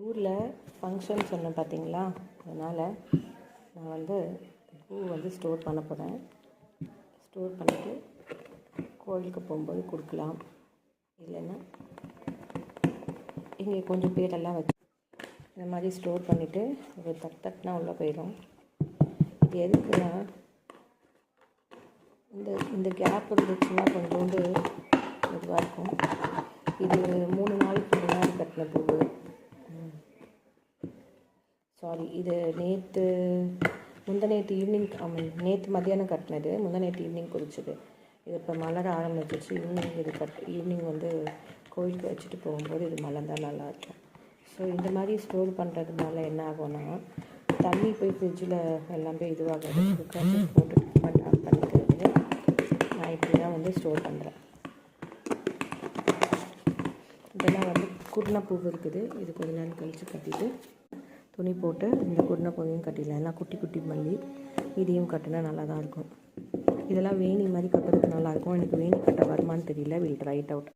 ஊரில் ஃபங்க்ஷன் சொன்னேன் பார்த்தீங்களா, அதனால் நான் பூ ஸ்டோர் பண்ண போகிறேன். ஸ்டோர் பண்ணிவிட்டு கோயிலுக்கு போகும்போது கொடுக்கலாம். இல்லைன்னா இங்கே கொஞ்சம் பேரெல்லாம் வச்சு இந்த மாதிரி ஸ்டோர் பண்ணிவிட்டு ஒரு தட்டுனா உள்ளே போயிடும். இது எதுக்குன்னா, இந்த கேப் இருந்துச்சுன்னா கொஞ்சோண்டு இதுவாக இருக்கும். இது 3 நாளைக்கு முன்னாடி கட்டின பூவு. இது முந்தநேற்று ஈவினிங், நேற்று மத்தியானம் கட்டினது, முந்தநேற்று ஈவினிங் குறிச்சது. இது இப்போ மலர ஆரம்பிச்சிச்சு. ஈவினிங் கோயிலுக்கு வச்சுட்டு போகும்போது இது மலர்ந்தால் நல்லாயிருக்கும். ஸோ இந்த மாதிரி ஸ்டோர் பண்ணுறதுனால என்ன ஆகும்னா, தண்ணி போய் ஃப்ரிட்ஜில் எல்லாமே இதுவாகாது. குக்கர் போட்டு ஆஃப் பண்ணிக்கிறது. நான் இப்படி தான் ஸ்டோர் பண்ணுறேன். இதெல்லாம் குருணை பூ இருக்குது. இது கொஞ்ச நேரம் கழித்து கட்டிட்டு துணி போட்டு இந்த குருணை பூவையும் கட்டிடலாம். எல்லாம் குட்டி குட்டி மல்லி, இதையும் கட்டினா நல்லா தான் இருக்கும். இதெல்லாம் வேணி மாதிரி கட்டுறதுக்கு நல்லாயிருக்கும். எனக்கு வேணி கட்ட வருமானு தெரியல. Will try it out.